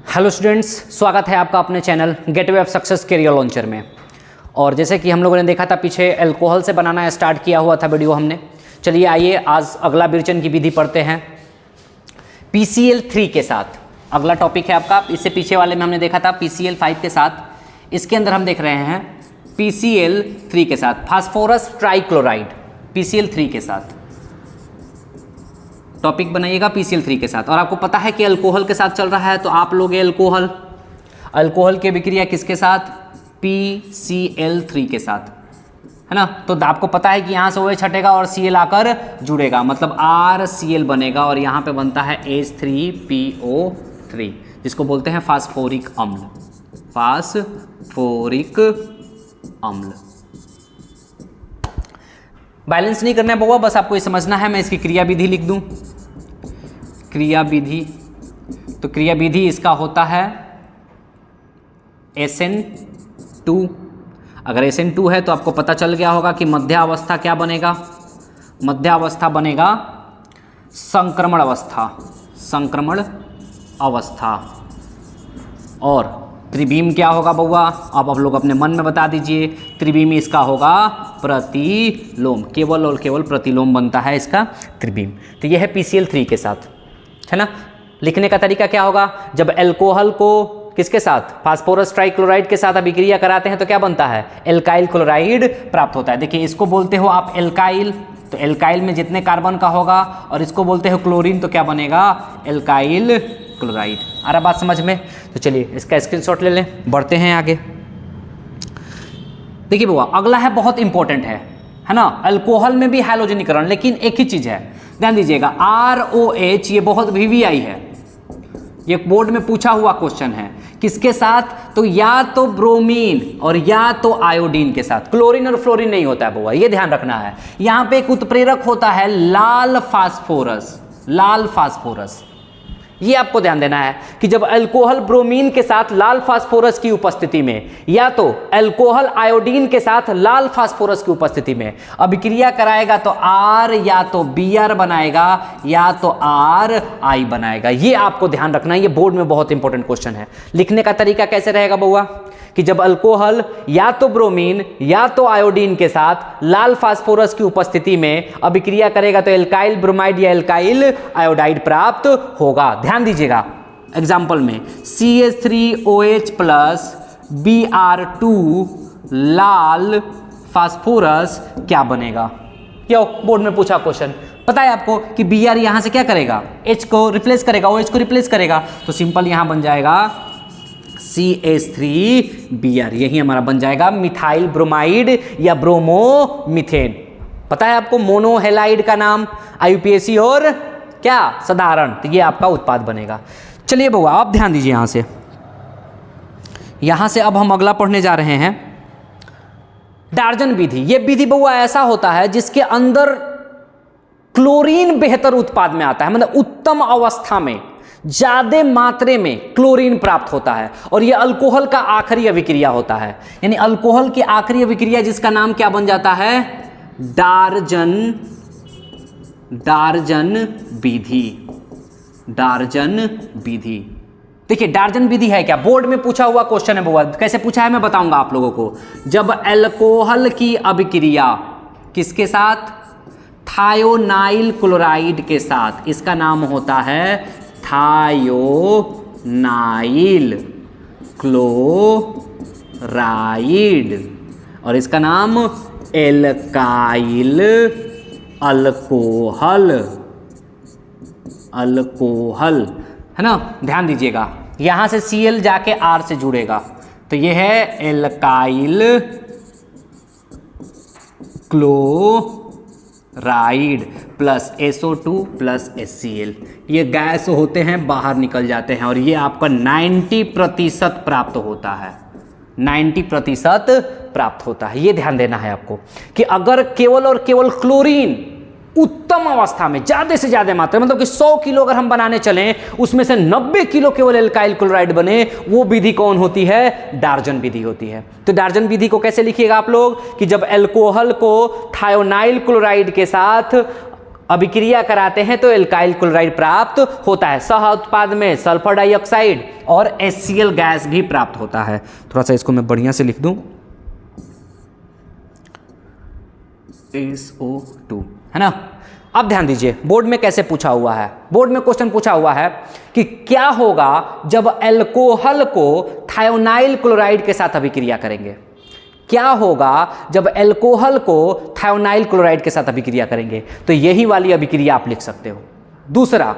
Hello students, स्वागत है आपका अपने channel gateway of success career launcher में। और जैसे कि हम लोगों ने देखा था पीछे अल्कोहल से बनाना स्टार्ट किया हुआ था वीडियो हमने। चलिए आइए आज अगला विरेचन की विधि पढ़ते हैं PCl3 के साथ। अगला टॉपिक है आपका, इससे पीछे वाले में हमने देखा था PCl5 के साथ। इसके अंदर हम देख रहे हैं PCl3 के साथ फास्फोरस ट्राइक्लोराइड। PCl3 के साथ टॉपिक बनाइएगा PCl3 के साथ। और आपको पता है कि अल्कोहल के साथ चल रहा है, तो आप लोग अल्कोहल की अभिक्रिया किसके साथ? PCl3 के साथ, है ना। तो आपको पता है कि यहाँ से OH हटेगा और Cl आकर जुड़ेगा, मतलब RCl बनेगा और यहाँ पे बनता है H3PO3, जिसको बोलते हैं फास्फोरिक अम्ल। फास्फोरिक अम्ल बैलेंस नहीं करना है बउआ, बस आपको ये समझना है। मैं इसकी क्रिया विधि लिख दूं। क्रिया विधि, तो क्रिया विधि इसका होता है SN2। अगर SN2 है तो आपको पता चल गया होगा कि मध्यावस्था क्या बनेगा? मध्यावस्था बनेगा संक्रमण अवस्था। संक्रमण अवस्था। और त्रिभीम क्या होगा बउआ? अब आप लोग अपने मन में बता दीजिए। त्रिभीम इसका होगा प्रतिलोम। केवल और केवल प्रतिलोम बनता है इसका त्रिभीम। तो यह है PCl3 के साथ, है ना। लिखने का तरीका क्या होगा? जब अल्कोहल को किसके साथ? फास्फोरस ट्राइक्लोराइड के साथ अभिक्रिया कराते हैं तो क्या बनता है? एल्काइल क्लोराइड प्राप्त होता है। देखिए, इसको बोलते हो आप एल्काइल, तो एल्काइल में जितने कार्बन का होगा, और इसको बोलते हो क्लोरीन, तो क्या बनेगा? Alkyl chloride. आ रहा बात समझ में? तो चलिए इसका स्क्रीनशॉट ले लें, बढ़ते हैं आगे। देखिए बुआ, अगला है बहुत इंपॉर्टेंट है ना। अल्कोहल में भी हैलोजनीकरण, लेकिन एक ही चीज है, ध्यान दीजिएगा। ROH ये बहुत VVI है, ये बोर्ड में पूछा हुआ क्वेश्चन है। किसके साथ? तो या तो ब्रोमीन और या तो आयोडीन के साथ। क्लोरीन और फ्लोरीन नहीं होता है बुआ, ये ध्यान रखना है। यहां पे एक उत्प्रेरक होता है लाल फास्फोरस। लाल फास्फोरस, ये आपको ध्यान देना है कि जब अल्कोहल ब्रोमीन के साथ लाल फास्फोरस की उपस्थिति में, या तो अल्कोहल आयोडीन के साथ लाल फास्फोरस की उपस्थिति में अभिक्रिया कराएगा तो R या तो Br बनाएगा या तो RI बनाएगा। ये आपको ध्यान रखना है, ये बोर्ड में बहुत इंपॉर्टेंट क्वेश्चन है। लिखने का तरीका कैसे रहेगा बउआ? कि जब अल्कोहल या तो ब्रोमीन या तो आयोडीन के साथ लाल फास्फोरस की उपस्थिति में अभिक्रिया करेगा तो एल्काइल ब्रोमाइड या एल्काइल आयोडाइड प्राप्त होगा। ध्यान दीजिएगा, एग्जाम्पल में CH3OH प्लस Br2 लाल फास्फोरस क्या बनेगा? क्यों? बोर्ड में पूछा क्वेश्चन। पता है आपको कि Br यहां से क्या करेगा? H को रिप्लेस करेगा, OH को रिप्लेस करेगा, तो सिंपल यहां बन जाएगा CH3Br। यही हमारा बन जाएगा मिथाइल ब्रोमाइड या ब्रोमोमीथेन। पता है आपको मोनोहेलाइड का नाम? IUPAC और क्या साधारण, तो ये आपका उत्पाद बनेगा। चलिए बउआ, आप ध्यान दीजिए यहां से अब हम अगला पढ़ने जा रहे हैं डार्जन विधि। ये विधि बउआ ऐसा होता है जिसके अंदर क्लोरीन बेहतर उत्पाद में आता है, मतलब उत्तम अवस्था में ज्यादा मात्रा में क्लोरीन प्राप्त होता है। और यह अल्कोहल का आखिरी अभिक्रिया होता है, यानी अल्कोहल की आखिरी अभिक्रिया जिसका नाम क्या बन जाता है? डार्जन विधि। डार्जन विधि। देखिए डार्जन विधि है क्या? बोर्ड में पूछा हुआ क्वेश्चन है बउआ। कैसे पूछा है मैं बताऊंगा आप लोगों को। जब अल्कोहल की अभिक्रिया किसके साथ? थायोनाइल क्लोराइड के साथ, इसका नाम होता है थायोनाइल क्लोराइड, और इसका नाम एल्काइल अल्कोहल। अल्कोहल, है ना। ध्यान दीजिएगा, यहां से Cl जाके R से जुड़ेगा, तो यह है alkyl chloride plus SO2 plus HCl। ये गैस होते हैं, बाहर निकल जाते हैं, और ये आपका 90% प्राप्त होता है। 90% प्राप्त होता है। ये ध्यान देना है आपको कि अगर केवल और केवल क्लोरीन उत्तम अवस्था में ज्यादा से ज्यादा मात्रा, मतलब कि 100 किलो अगर हम बनाने चलें, उसमें से 90 किलो केवल एल्काइल क्लोराइड बने, वो विधि कौन होती है? डार्जन विधि होती है। तो डार्जन विधि को कैसे लिखिएगा आप लोग? कि जब अल्कोहल को थायोनाइल क्लोराइड के साथ अभिक्रिया कराते हैं तो एल्काइल क्लोराइड प्राप्त होता है। सह उत्पाद में सल्फर डाइऑक्साइड और HCl गैस भी प्राप्त होता है। थोड़ा सा इसको मैं बढ़िया से लिख दूं, SO2, है ना। अब ध्यान दीजिए बोर्ड में कैसे पूछा हुआ है। बोर्ड में क्वेश्चन पूछा हुआ है कि क्या होगा जब अल्कोहल को थायोनाइल क्लोराइड के साथ अभिक्रिया करेंगे। क्या होगा जब अल्कोहल को थायोनाइल क्लोराइड के साथ अभिक्रिया करेंगे, तो यही वाली अभिक्रिया आप लिख सकते हो। दूसरा,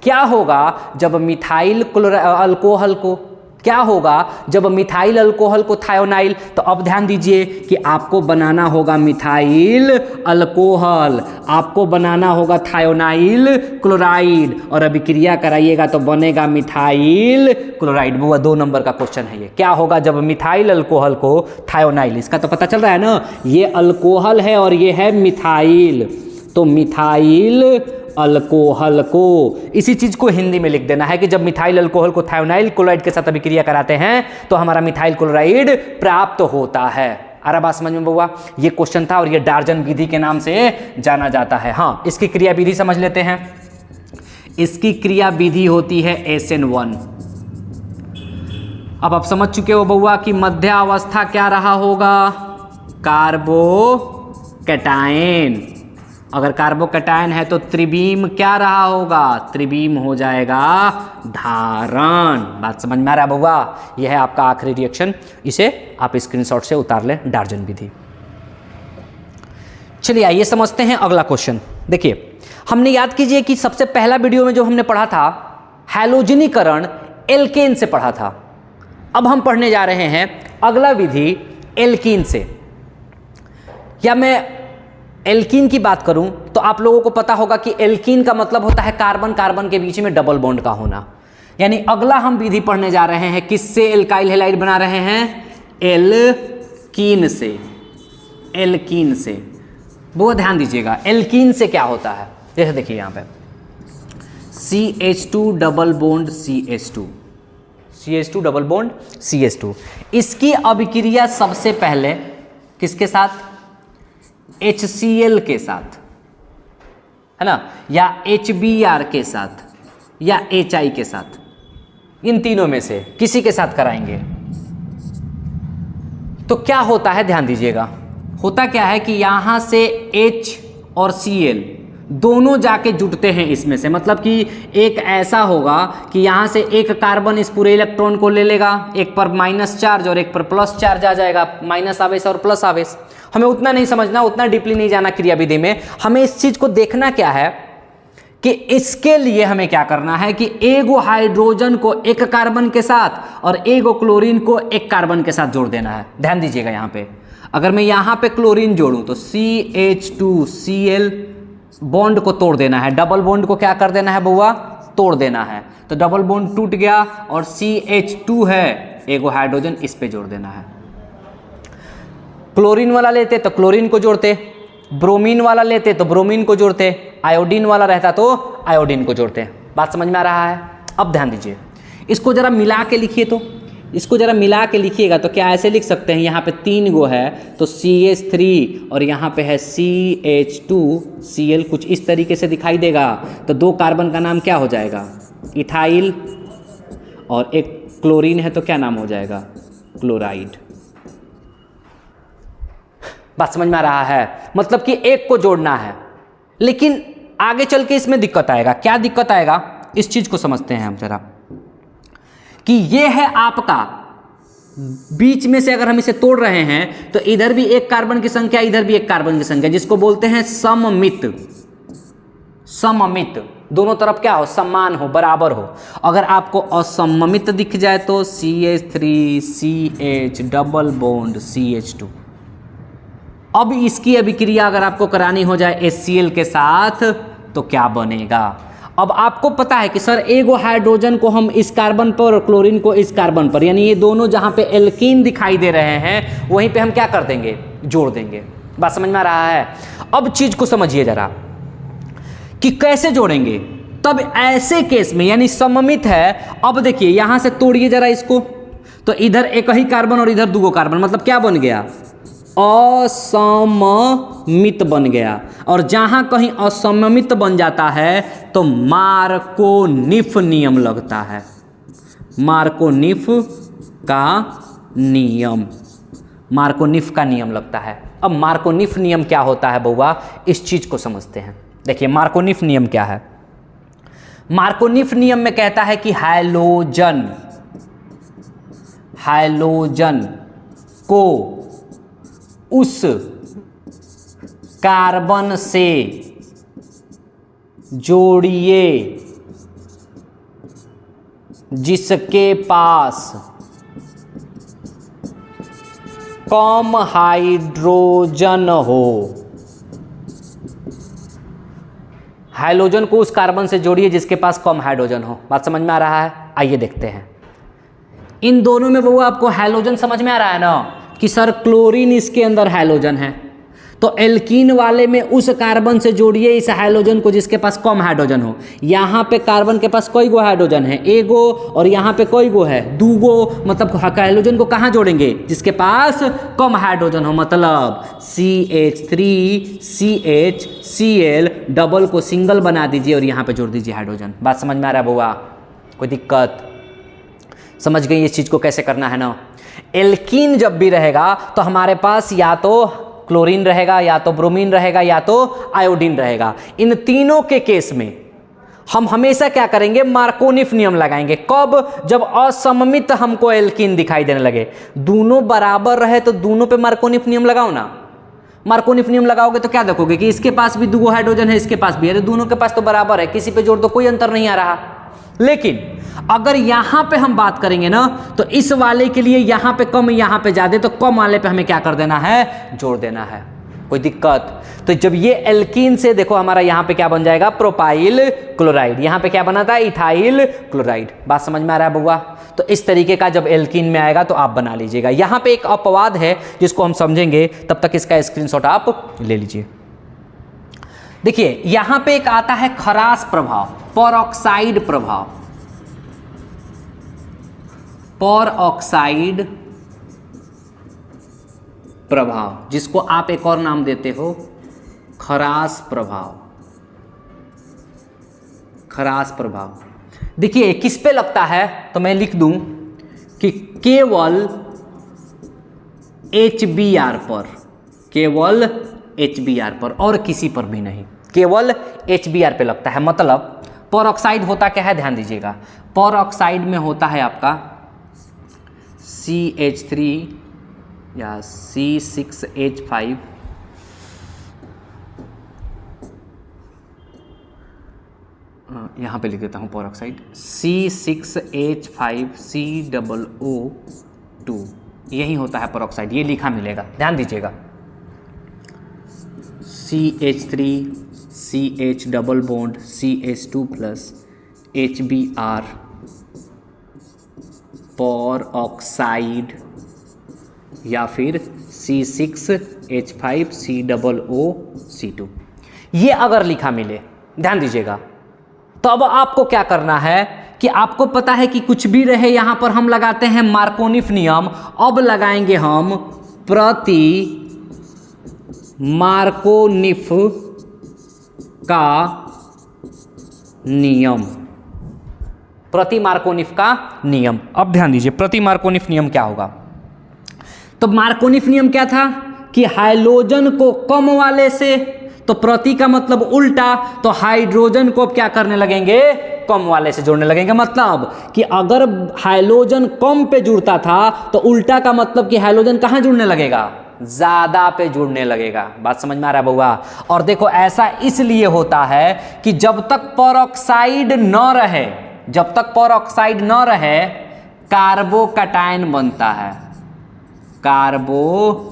क्या होगा जब मिथाइल अल्कोहल को, क्या होगा जब मिथाइल अल्कोहल को थायोनाइल, तो अब ध्यान दीजिए कि आपको बनाना होगा मिथाइल अल्कोहल, आपको बनाना होगा थायोनाइल क्लोराइड और अभिक्रिया कराइएगा तो बनेगा मिथाइल क्लोराइड। वो 2 नंबर का क्वेश्चन है ये। क्या होगा जब मिथाइल अल्कोहल को थायोनाइल, इसका तो पता चल रहा है ना, ये अल्कोहल है और ये है मिथाइल, तो मिथाइल अल्कोहल को, इसी चीज को हिंदी में लिख देना है कि जब मिथाइल अल्कोहल को थायोनाइल क्लोराइड के साथ अभिक्रिया कराते हैं तो हमारा मिथाइल क्लोराइड प्राप्त होता है। आ रहा बात समझ में बउआ? ये क्वेश्चन था और ये डार्जन विधि के नाम से जाना जाता है। हाँ, इसकी क्रिया विधि समझ लेते हैं। इसकी क्रिया विधि होती है SN1। अब आप समझ चुके हो बउआ कि मध्य अवस्था क्या रहा होगा, कार्बोकैटायन। अगर कार्बोकैटायन है तो त्रिबीम क्या रहा होगा, त्रिबीम हो जाएगा धारण। बात समझ में आ रहा है बउआ? यह है आपका आखिरी रिएक्शन, इसे आप स्क्रीनशॉट से उतार लें, डार्जन विधि। चलिए आइए समझते हैं अगला क्वेश्चन। देखिए हमने याद कीजिए कि सबसे पहला वीडियो में जो हमने पढ़ा था हैलोजनीकरण एल्केन से पढ़ा था। अब हम पढ़ने जा रहे हैं अगला विधि एल्कीन से। या मैं एल्कीन की बात करूं तो आप लोगों को पता होगा कि एल्कीन का मतलब होता है कार्बन कार्बन के बीच में डबल बॉन्ड का होना। यानी अगला हम विधि पढ़ने जा रहे हैं किससे एल्काइल हैलाइड बना रहे हैं, एल्कीन से। एल्कीन से बहुत ध्यान दीजिएगा, एल्कीन से क्या होता है। जैसे देखिए यहाँ पे CH2 double bond CH2, CH2 double bond CH2, इसकी अभिक्रिया सबसे पहले किसके साथ, HCl के साथ, है ना, या HBr के साथ या HI के साथ, इन तीनों में से किसी के साथ कराएंगे। तो क्या होता है ध्यान दीजिएगा, होता क्या है कि यहां से H और Cl दोनों जाके जुटते हैं इसमें से। मतलब कि एक ऐसा होगा कि यहां से एक कार्बन इस पूरे इलेक्ट्रॉन को ले लेगा, एक पर माइनस चार्ज और एक पर प्लस चार्ज आ जाएगा, माइनस आवेश और प्लस आवेश। हमें उतना नहीं समझना, उतना डीपली नहीं जाना क्रिया विधि में। हमें इस चीज को देखना क्या है कि इसके लिए हमें क्या करना है कि एगो हाइड्रोजन को एक कार्बन के साथ और एगो क्लोरीन को एक कार्बन के साथ जोड़ देना है। ध्यान दीजिएगा यहाँ पे, अगर मैं यहाँ पे क्लोरीन जोड़ूं तो CH2Cl बॉन्ड को तोड़ देना है, डबल बॉन्ड को क्या कर देना है बउआ, तोड़ देना है। तो डबल बॉन्ड टूट गया और CH2 है, एगो हाइड्रोजन इस पे जोड़ देना है। क्लोरीन वाला लेते तो क्लोरीन को जोड़ते, ब्रोमीन वाला लेते तो ब्रोमीन को जोड़ते, आयोडीन वाला रहता तो आयोडीन को जोड़ते। बात समझ में आ रहा है? अब ध्यान दीजिए, इसको जरा मिला के लिखिए। तो इसको जरा मिला के लिखिएगा तो क्या ऐसे लिख सकते हैं, यहाँ पे 3 गो है तो CH3 और यहाँ पे है CH2Cl, कुछ इस तरीके से दिखाई देगा। तो 2 कार्बन का नाम क्या हो जाएगा, इथाइल, और एक क्लोरीन है तो क्या नाम हो जाएगा, क्लोराइड। बात समझ में आ रहा है? मतलब कि एक को जोड़ना है, लेकिन आगे चल के इसमें दिक्कत आएगा। क्या दिक्कत आएगा, इस चीज को समझते हैं हम जरा, कि ये है आपका बीच में से अगर हम इसे तोड़ रहे हैं तो इधर भी एक कार्बन की संख्या, इधर भी एक कार्बन की संख्या, जिसको बोलते हैं सममित। सममित, दोनों तरफ क्या हो, समान हो, बराबर हो। अगर आपको असममित दिख जाए तो CH3CH डबल बॉन्ड CH2। अब इसकी अभिक्रिया अगर आपको करानी हो जाए HCl के साथ तो क्या बनेगा। अब आपको पता है कि सर एगो हाइड्रोजन को हम इस कार्बन पर और क्लोरीन को इस कार्बन पर, यानी ये दोनों जहां पे एल्कीन दिखाई दे रहे हैं वहीं पे हम क्या कर देंगे, जोड़ देंगे। बात समझ में आ रहा है? अब चीज को समझिए जरा कि कैसे जोड़ेंगे। तब ऐसे केस में, यानी सममित है, अब देखिए यहां से तोड़िए जरा इसको, तो इधर एक ही कार्बन और इधर 2 कार्बन, मतलब क्या बन गया, असममित बन गया, और जहां कहीं असममित बन जाता है तो मार्कोनिफ नियम लगता है। मार्कोनिफ का नियम, मार्कोनिफ का नियम लगता है। अब मार्कोनिफ नियम क्या होता है बउआ, इस चीज को समझते हैं। देखिए मार्कोनिफ नियम क्या है। मार्कोनिफ नियम में कहता है कि हाइलोजन को उस कार्बन से जोड़िए जिसके पास कम हाइड्रोजन हो। हाइड्रोजन को उस कार्बन से जोड़िए जिसके पास कम हाइड्रोजन हो। बात समझ में आ रहा है? आइए देखते हैं। इन दोनों में वो आपको हाइड्रोजन समझ में आ रहा है ना कि सर क्लोरीन इसके अंदर हाइड्रोजन है, तो एल्कीन वाले में उस कार्बन से जोड़िए इस हाइड्रोजन को जिसके पास कम हाइड्रोजन हो। यहाँ पे कार्बन के पास कई गो हाइड्रोजन है, एगो, और यहाँ पे कई गो है, दूगो। मतलब हाइड्रोजन को कहाँ जोड़ेंगे? जिसके पास कम हाइड्रोजन हो। मतलब CH3CHCl डबल को सिंगल बना दीजिए और यहाँ पे जोड़ दीजिए हाइड्रोजन। बात समझ में आ रहा है बुआ? कोई दिक्कत? समझ गई इस चीज को कैसे करना है ना। एल्कीन जब भी रहेगा तो हमारे पास या तो क्लोरीन रहेगा, या तो ब्रोमीन रहेगा, या तो आयोडीन रहेगा। इन तीनों के केस में हम हमेशा क्या करेंगे? मार्कोनिफ नियम लगाएंगे। कब? जब असममित हमको एल्कीन दिखाई देने लगे। दोनों बराबर रहे तो दोनों पे मार्कोनिफ नियम लगाओ ना। मार्कोनिफ नियम लगाओगे तो क्या देखोगे कि इसके पास भी दो हाइड्रोजन है, इसके पास भी है, दोनों के पास तो बराबर है, किसी पे जोड़ दो कोई अंतर नहीं आ रहा। लेकिन अगर यहां पे हम बात करेंगे ना तो इस वाले के लिए यहां पे कम, यहां पे ज्यादा, तो कम वाले पे हमें क्या कर देना है? जोड़ देना है। कोई दिक्कत? तो जब ये एल्कीन से देखो हमारा यहां पे क्या बन जाएगा? Propyl chloride. यहां पे क्या बना था? Ethyl chloride. बात समझ में आ रहा है बुआ? तो इस तरीके का जब एल्कीन में आएगा तो आप बना लीजिएगा। यहां पे एक अपवाद है जिसको हम समझेंगे, तब तक इसका स्क्रीनशॉट आप ले लीजिए। देखिए यहां पे एक आता है खरास प्रभाव, परऑक्साइड प्रभाव। परऑक्साइड प्रभाव, जिसको आप एक और नाम देते हो खरास प्रभाव। खरास प्रभाव देखिए किस पे लगता है, तो मैं लिख दूं कि केवल HBr पर, केवल HBr पर, और किसी पर भी नहीं, केवल HBr पे लगता है। मतलब परऑक्साइड होता क्या है? ध्यान दीजिएगा। परऑक्साइड में होता है आपका CH3 या C6H5, यहाँ पे लिख देता हूँ परऑक्साइड, C6H5COO2, यही होता है परऑक्साइड। ये लिखा मिलेगा, ध्यान दीजिएगा। CH3 CH double bond CH2 plus HBr peroxide, या फिर C6H5COO2। ये अगर लिखा मिले, ध्यान दीजिएगा, तो अब आपको क्या करना है कि आपको पता है कि कुछ भी रहे यहां पर हम लगाते हैं मार्कोनिफ नियम। अब लगाएंगे हम प्रति मार्कोनिफ का नियम। प्रति मार्कोनिफ का नियम। अब ध्यान दीजिए प्रति मार्कोनिफ नियम क्या होगा। तो मार्कोनिफ नियम क्या था कि हाइड्रोजन को कम वाले से, तो प्रति का मतलब उल्टा, तो हाइड्रोजन को अब क्या करने लगेंगे? कम वाले से जोड़ने लगेंगे। मतलब कि अगर हाइड्रोजन कम पे जुड़ता था तो उल्टा का मतलब कि हाइड्रोजन कहां जुड़ने लगेगा? ज्यादा पे जुड़ने लगेगा। बात समझ में आ रहा है बउआ? और देखो ऐसा इसलिए होता है कि जब तक परऑक्साइड न रहे, जब तक परऑक्साइड न रहे, कार्बोकैटायन बनता है, कार्बोकैटायन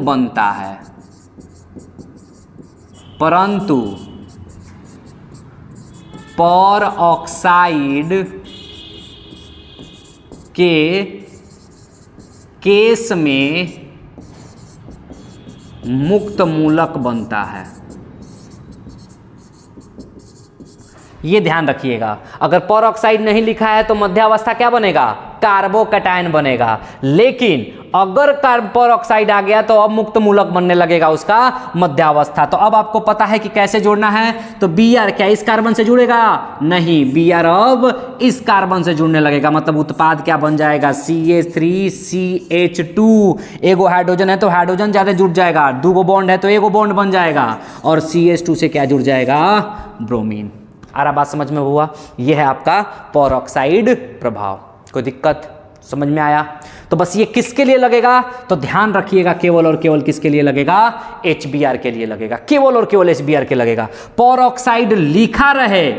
बनता है। परंतु परऑक्साइड के केस में मुक्त मूलक बनता है। ये ध्यान रखिएगा। अगर परऑक्साइड नहीं लिखा है तो मध्यावस्था क्या बनेगा, कार्बोकैटायन बनेगा। लेकिन अगर परऑक्साइड आ गया तो अब मुक्त मूलक बनने लगेगा उसका मध्यावस्था। तो अब आपको पता है कि कैसे जोड़ना है। तो Br क्या इस कार्बन से जुड़ेगा, नहीं, Br अब इस कार्बन से जुड़ने लगेगा। मतलब उत्पाद क्या बन जाएगा, CH3CH2। एगो हाइड्रोजन है तो हाइड्रोजन ज्यादा जुड़ जाएगा, दूगो बॉन्ड है तो एगो बॉन्ड बन जाएगा, और CH2 से क्या जुड़ जाएगा, ब्रोमीन। आ रहा बात समझ में हुआ। यह है आपका परऑक्साइड प्रभाव। कोई दिक्कत समझ में आया। तो बस ये किसके लिए लगेगा, तो ध्यान रखिएगा, केवल और केवल किसके लिए लगेगा, HBr के लिए लगेगा, केवल और केवल HBr के लगेगा। परऑक्साइड लिखा रहे,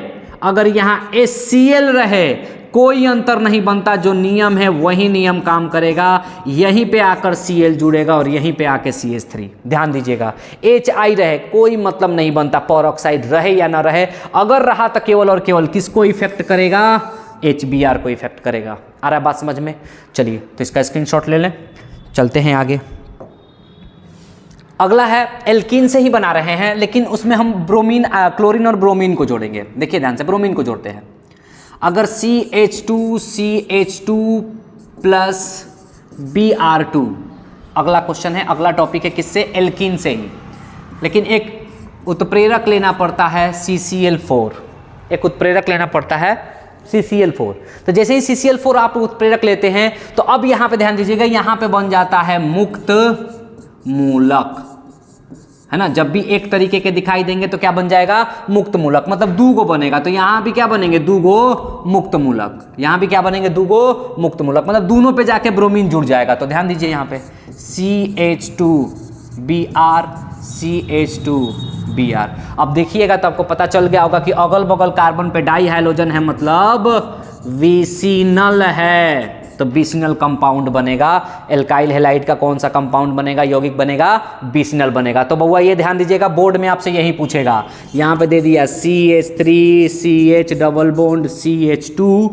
अगर यहाँ HCl रहे, कोई अंतर नहीं बनता। जो नियम है वही नियम काम करेगा। यहीं पे आकर Cl जुड़ेगा और यहीं पे आके CH3। ध्यान दीजिएगा, HI रहे कोई मतलब नहीं बनता, परऑक्साइड रहे या ना रहे। अगर रहा तो केवल और केवल किसको इफेक्ट करेगा, HBr को इफेक्ट करेगा। आ रहा है बात समझ में। चलिए तो इसका स्क्रीनशॉट ले लें, चलते हैं आगे। अगला है एल्कीन से ही बना रहे हैं, लेकिन उसमें हम ब्रोमीन, क्लोरीन और ब्रोमीन को जोड़ेंगे। देखिए ध्यान से, ब्रोमीन को जोड़ते हैं। अगर CH2 प्लस Br2, अगला क्वेश्चन है, अगला टॉपिक है किससे, एल्कीन से ही, लेकिन एक उत्प्रेरक लेना पड़ता है CCl4। एक उत्प्रेरक लेना पड़ता है CCl4। तो जैसे ही CCl4 आप उत्प्रेरक लेते हैं तो अब यहाँ पे ध्यान दीजिएगा, यहाँ पे बन जाता है मुक्त मूलक, है ना। जब भी एक तरीके के दिखाई देंगे तो क्या बन जाएगा, मुक्त मूलक, मतलब दूगो बनेगा। तो यहाँ भी क्या बनेंगे, दूगो मुक्त मूलक। यहाँ भी क्या बनेंगे, दूगो मुक्त मूलक, मतलब दोनों पे जाके ब्रोमीन जुड़ जाएगा। तो ध्यान दीजिए यहाँ पे CH2Br CH2Br। अब देखिएगा तो आपको पता चल गया होगा कि अगल बगल कार्बन पे डाई हाइड्रोजन है, मतलब विसिनल है। तो विसिनल कंपाउंड बनेगा। एल्काइल हैलाइड का कौन सा कंपाउंड बनेगा, यौगिक बनेगा, विसिनल बनेगा। तो बउआ ये ध्यान दीजिएगा, बोर्ड में आपसे यही पूछेगा। यहाँ पे दे दिया CH3CH double bond CH2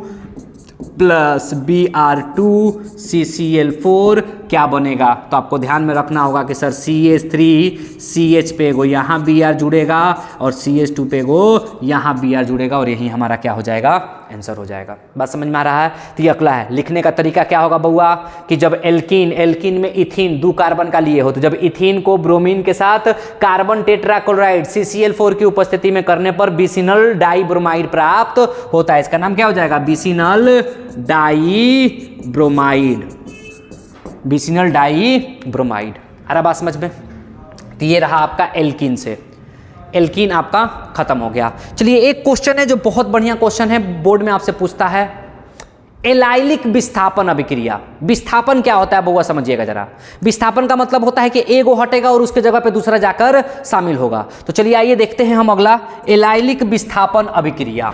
plus Br2 CCl4 क्या बनेगा। तो आपको ध्यान में रखना होगा कि सर CH3CH पे एगो यहाँ Br जुड़ेगा और CH2 पे एगो यहाँ Br जुड़ेगा, और यही हमारा क्या हो जाएगा, आंसर हो जाएगा। बात समझ में आ रहा है। तो ये अगला है, लिखने का तरीका क्या होगा बउआ, कि जब एल्कीन में इथीन 2 कार्बन का लिए हो, तो जब इथीन को ब्रोमीन के साथ कार्बन टेट्राक्लोराइड CCl4 की उपस्थिति में करने पर बिसिनल डाइब्रोमाइड प्राप्त होता है। इसका नाम क्या हो जाएगा, बिसिनल डाइब्रोमाइड। बिसिनल डाइब्रोमाइड। आ रहा बात समझ में। तो ये रहा आपका एल्कीन से। एल्कीन आपका खत्म हो गया। चलिए एक क्वेश्चन है जो बहुत बढ़िया क्वेश्चन है, बोर्ड में आपसे पूछता है, एलाइलिक विस्थापन अभिक्रिया। विस्थापन क्या होता है बउआ, समझिएगा जरा। विस्थापन का मतलब होता है कि एगो हटेगा और उसके जगह पे दूसरा जाकर शामिल होगा। तो चलिए आइए देखते हैं हम अगला, एलाइलिक विस्थापन अभिक्रिया।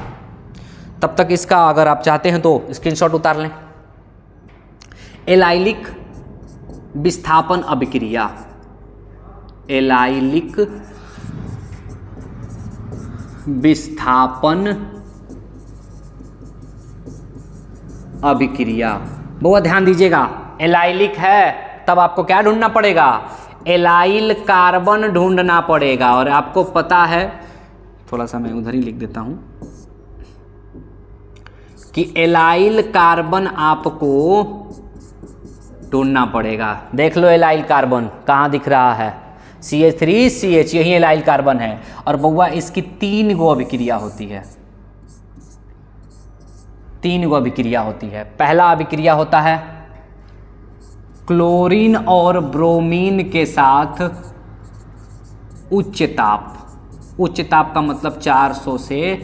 तब तक इसका अगर आप चाहते हैं तो स्क्रीनशॉट उतार लें। एलाइलिक विस्थापन अभिक्रिया, एलाइलिक विस्थापन अभिक्रिया। बहुत ध्यान दीजिएगा, एलाइलिक है तब आपको क्या ढूंढना पड़ेगा, एलाइल कार्बन ढूंढना पड़ेगा। और आपको पता है, थोड़ा सा मैं उधर ही लिख देता हूं, कि एलाइल कार्बन आपको ढूंढना पड़ेगा। देख लो एलाइल कार्बन कहाँ दिख रहा है, CH3CH, यही एलाइल कार्बन है। और बउआ इसकी 3 गो अभिक्रिया होती है, 3 गो अभिक्रिया होती है। पहला अभिक्रिया होता है क्लोरीन और ब्रोमीन के साथ उच्च ताप। उच्च ताप का मतलब 400 से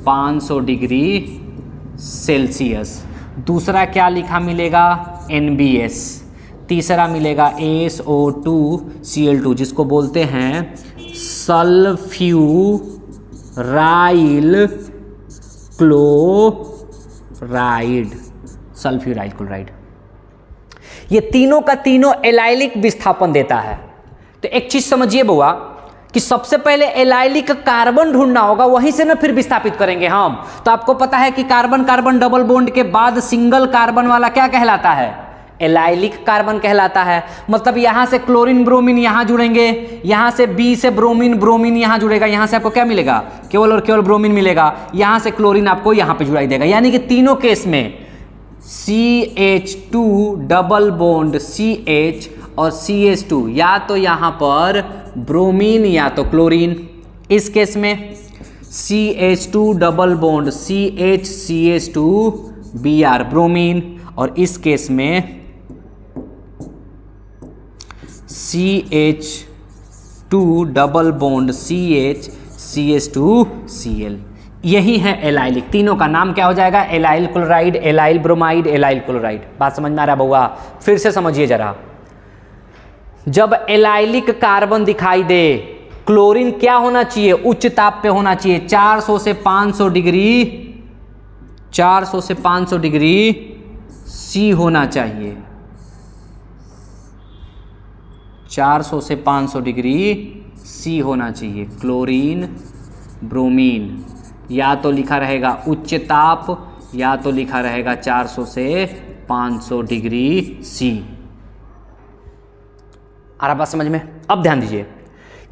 500 डिग्री सेल्सियस। दूसरा क्या लिखा मिलेगा, NBS। तीसरा मिलेगा SO2Cl2, जिसको बोलते हैं सल्फ्यूराइल क्लोराइड। Sulphuryl chloride. ये तीनों का तीनों एलाइलिक विस्थापन देता है। तो एक चीज समझिए बुआ, कि सबसे पहले एलाइलिक कार्बन ढूंढना होगा, वहीं से ना फिर विस्थापित करेंगे हम। तो आपको पता है कि कार्बन कार्बन डबल बॉन्ड के बाद सिंगल कार्बन वाला क्या कहलाता है, एलाइलिक कार्बन कहलाता है। मतलब यहाँ से क्लोरीन ब्रोमीन यहाँ जुड़ेंगे, यहाँ से बी से ब्रोमीन ब्रोमीन यहाँ जुड़ेगा, यहाँ से आपको क्या मिलेगा, केवल और केवल ब्रोमीन मिलेगा, यहाँ से क्लोरीन आपको यहाँ पे जुड़ाई देगा। यानी कि तीनों केस में CH2 डबल बॉन्ड CH और CH2 या तो यहाँ पर ब्रोमीन या तो क्लोरीन, इस केस में CH2 double bond CH CH2 Br bromine, और इस केस में CH2 double bond CH CH2 Cl। यही है एलाइलिक। तीनों का नाम क्या हो जाएगा, allyl chloride, allyl bromide, allyl chloride. बात समझ में आ रहा है बउआ? फिर से समझिए जरा, जब एलाइलिक कार्बन दिखाई दे, क्लोरीन क्या होना चाहिए, उच्च ताप पे होना चाहिए, 400 से 500 डिग्री, 400 से 500 डिग्री C होना चाहिए, 400 से 500 डिग्री C होना चाहिए। क्लोरीन ब्रोमीन या तो लिखा रहेगा उच्च ताप या तो लिखा रहेगा 400 से 500 डिग्री C। आ रहा बात समझ में? अब ध्यान दीजिए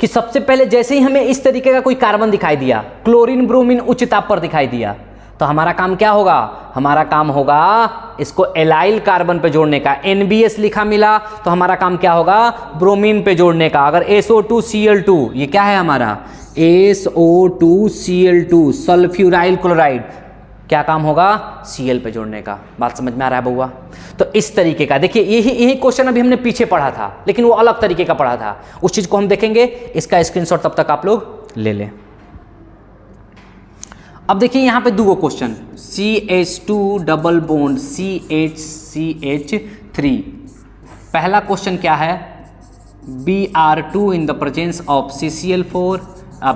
कि सबसे पहले जैसे ही हमें इस तरीके का कोई कार्बन दिखाई दिया, क्लोरीन ब्रोमीन उच्च ताप पर दिखाई दिया, तो हमारा काम क्या होगा, हमारा काम होगा इसको एलाइल कार्बन पे जोड़ने का। NBS लिखा मिला तो हमारा काम क्या होगा, ब्रोमीन पे जोड़ने का। अगर SO2Cl2, ये क्या है हमारा SO2Cl2 सल्फ्यूराइल क्लोराइड, क्या काम होगा, Cl पे जोड़ने का। बात समझ में आ रहा है बउआ? तो इस तरीके का देखिए, यही क्वेश्चन अभी हमने पीछे पढ़ा था, लेकिन वो अलग तरीके का पढ़ा था। उस चीज को हम देखेंगे, इसका स्क्रीनशॉट तब तक आप लोग ले लें। अब देखिए यहाँ पे दो question, CH2 double bond CH3। पहला क्वेश्चन क्या है, Br2 in the presence of CCl4,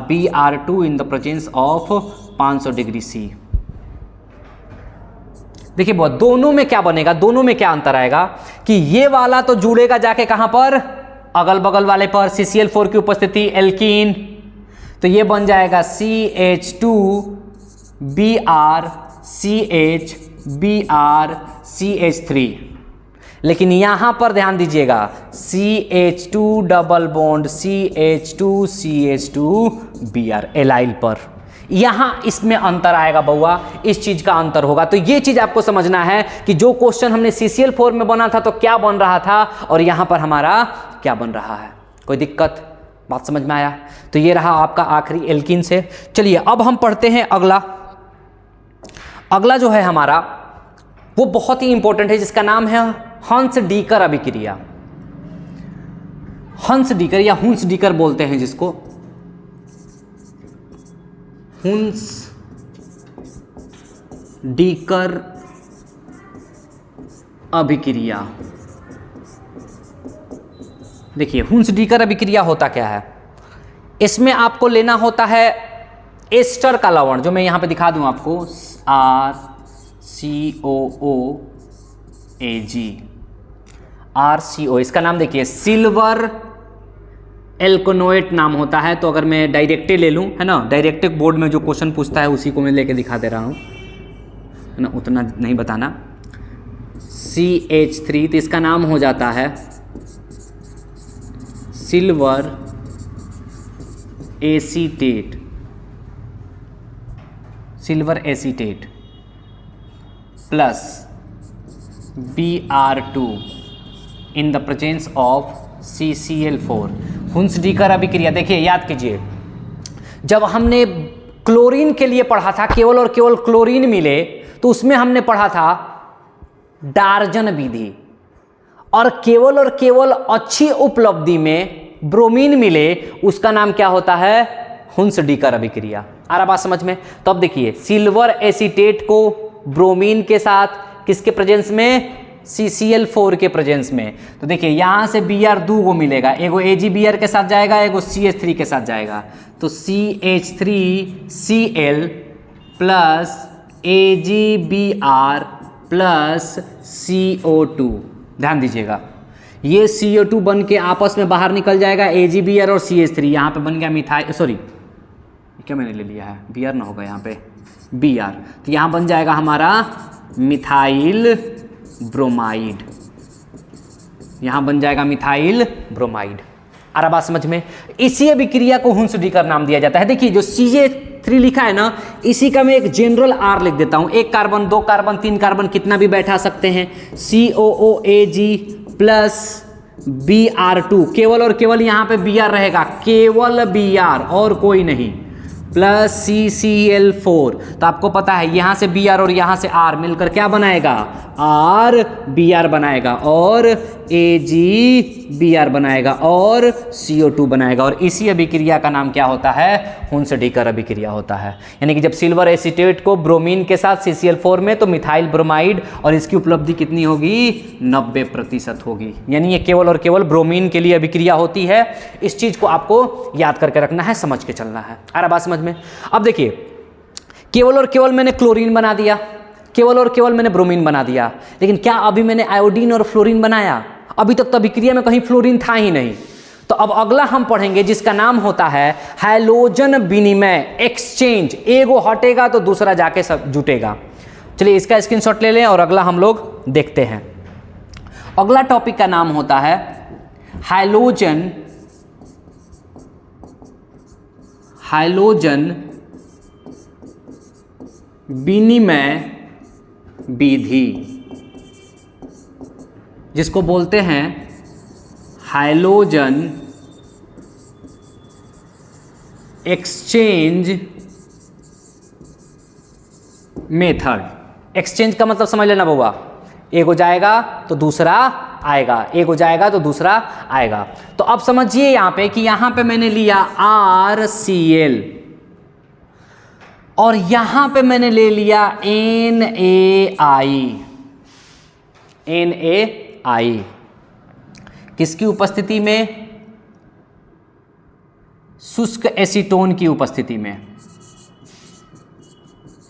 Br2 in the presence of 500 degree C। देखिए बहुत, दोनों में क्या बनेगा, दोनों में क्या अंतर आएगा कि ये वाला तो जुड़ेगा जाके कहां पर, अगल बगल वाले पर, CCl4 की उपस्थिति एल्कीन, तो ये बन जाएगा CH2 Br CH Br CH3। लेकिन यहां पर ध्यान दीजिएगा, CH2 double bond CH2 CH2 Br allyl पर, यहां इसमें अंतर आएगा बउआ, इस चीज का अंतर होगा। तो ये चीज आपको समझना है कि जो क्वेश्चन हमने CCl4 में बना था तो क्या बन रहा था, और यहां पर हमारा क्या बन रहा है। कोई दिक्कत? बात समझ में आया? तो ये रहा आपका आखिरी एल्कीन से। चलिए अब हम पढ़ते हैं अगला। अगला जो है हमारा वो बहुत ही इंपॉर्टेंट है, जिसका नाम है हंस डीकर अभिक्रिया। हंस डीकर या हुंस डीकर बोलते हैं जिसको, हुंस डीकर अभिक्रिया। देखिए हुंस डीकर अभिक्रिया होता क्या है, इसमें आपको लेना होता है एस्टर का लवण, जो मैं यहां पे दिखा दूं आपको, RCOOAG, इसका नाम देखिए सिल्वर एल्कोनोएट नाम होता है। तो अगर मैं डायरेक्टे ले लूं, है ना, डायरेक्टे बोर्ड में जो क्वेश्चन पूछता है उसी को मैं लेके दिखा दे रहा हूं, है ना, उतना नहीं बताना। CH3, तो इसका नाम हो जाता है silver acetate, silver acetate plus Br2 in the presence of CCl4। Hunsdiecker अभिक्रिया, देखिए याद कीजिए, जब हमने क्लोरीन के लिए पढ़ा था, केवल और केवल क्लोरीन मिले, तो उसमें हमने पढ़ा था डार्जन विधि, और केवल अच्छी उपलब्धि में ब्रोमीन मिले, उसका नाम क्या होता है, हुंस डीकर अभिक्रिया। आ रहा बात समझ में? तो अब देखिए सिल्वर एसीटेट को ब्रोमीन के साथ, किसके प्रेजेंस में, CCl4 के प्रेजेंस में, तो देखिए यहां से Br2 को मिलेगा, एगो AgBr के साथ जाएगा, एगो CH3 के साथ जाएगा, तो CH3Cl plus AgBr plus CO2। ध्यान दीजिएगा, ये CO2 बन के आपस में बाहर निकल जाएगा, AgBr और CH3, यहाँ पे बन गया मिथाइल, सॉरी क्या मैंने ले लिया है, Br ना होगा यहाँ पे, Br, तो यहाँ बन जाएगा हमारा मिथाइल ब्रोमाइड। यहाँ बन जाएगा मिथाइल ब्रोमाइड। आ रहा बात समझ में? इसी अभिक्रिया को हुंसडीकर नाम दिया जाता है। देखिए जो CH3 लिखा है ना, इसी का मैं एक जनरल R लिख देता हूँ। 1 कार्बन 2 कार्बन 3 कार्बन कितना भी बैठा सकते हैं। COOAG प्लस Br2, केवल और केवल यहाँ पे Br रहेगा, केवल Br और कोई नहीं, प्लस CCl4। तो आपको पता है यहाँ से Br और यहाँ से R मिलकर क्या बनाएगा, RBr बनाएगा, और AgBr बनाएगा, और CO2 बनाएगा। और इसी अभिक्रिया का नाम क्या होता है, हुंसडीकर अभिक्रिया होता है। यानी कि जब सिल्वर एसीटेट को ब्रोमीन के साथ CCl4 में, तो मिथाइल ब्रोमाइड, और इसकी उपलब्धि कितनी होगी, 90% होगी। यानी ये केवल और केवल ब्रोमीन के लिए अभिक्रिया होती है। इस चीज को आपको याद करके रखना है, समझ के चलना है। आ रहा बात समझ में? अब देखिए, केवल और केवल मैंने क्लोरीन बना दिया, केवल और केवल मैंने ब्रोमीन बना दिया, लेकिन क्या अभी मैंने आयोडीन और फ्लोरीन बनाया? अभी तक तो अभिक्रिया में कहीं फ्लोरीन था ही नहीं। तो अब अगला हम पढ़ेंगे जिसका नाम होता है हैलोजन विनिमय एक्सचेंज। एगो हटेगा तो दूसरा जाके सब जुटेगा। चलिए इसका स्क्रीनशॉट ले लें और अगला हम लोग देखते हैं। अगला टॉपिक का नाम होता है हैलोजन विनिमय विधि, जिसको बोलते हैं हैलोजन एक्सचेंज मेथड। एक्सचेंज का मतलब समझ लेना बउआ, एक हो जाएगा तो दूसरा आएगा, एक हो जाएगा तो दूसरा आएगा। तो अब समझिए यहां पे कि यहां पे मैंने लिया RCl और यहां पे मैंने ले लिया NaI। किसकी उपस्थिति में, शुष्क एसीटोन की उपस्थिति में,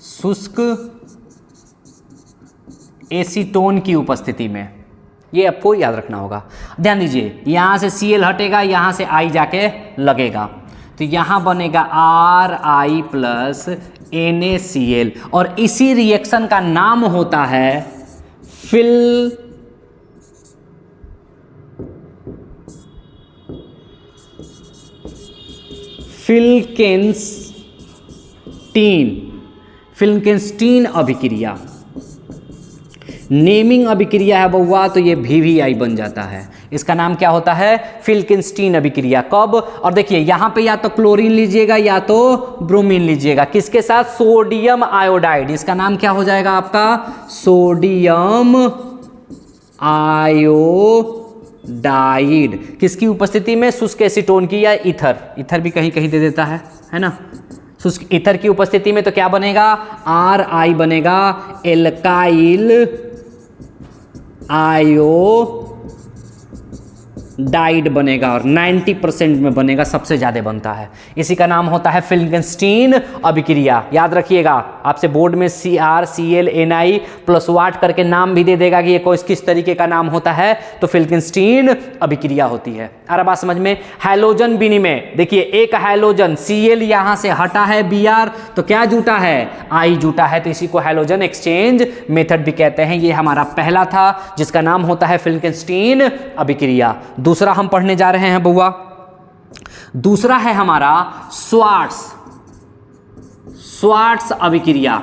शुष्क एसीटोन की उपस्थिति में। ये आपको याद रखना होगा। ध्यान दीजिए, यहां से Cl हटेगा, यहां से I जाके लगेगा, तो यहां बनेगा Ri प्लस NaCl, और इसी रिएक्शन का नाम होता है फिल्केंस्टीन अभिक्रिया। नेमिंग अभिक्रिया है बउआ, तो ये VVI बन जाता है। इसका नाम क्या होता है, फिल्केंस्टीन अभिक्रिया। कब? और देखिए यहां पे या तो क्लोरीन लीजिएगा या तो ब्रोमीन लीजिएगा, किसके साथ, सोडियम आयोडाइड। इसका नाम क्या हो जाएगा आपका, सोडियम आयोडाइड। किसकी उपस्थिति में, शुष्क एसीटोन की, या ईथर भी कहीं कहीं दे देता है ना। शुष्क ईथर की उपस्थिति में तो क्या बनेगा, Ri बनेगा, एल्काइल आयोडाइड बनेगा, और 90% में बनेगा, सबसे ज्यादा बनता है। इसी का नाम होता है फिल्केंस्टीन अभिक्रिया। याद रखिएगा, आपसे बोर्ड में CrCl Ni प्लस वाट करके नाम भी दे देगा कि ये किस तरीके का नाम होता है, तो फिल्केंस्टीन अभिक्रिया होती है। आ रहा बात समझ में? हैलोजन विनिमय, देखिए एक हैलोजन Cl यहां से हटा है, Br, तो क्या जुटा है, I जुटा है, तो इसी को हैलोजन एक्सचेंज मेथड भी कहते हैं। ये हमारा पहला था जिसका नाम होता है फिल्केंस्टीन अभिक्रिया। दूसरा हम पढ़ने जा रहे हैं बउआ, दूसरा है हमारा स्वार्ट्स अभिक्रिया।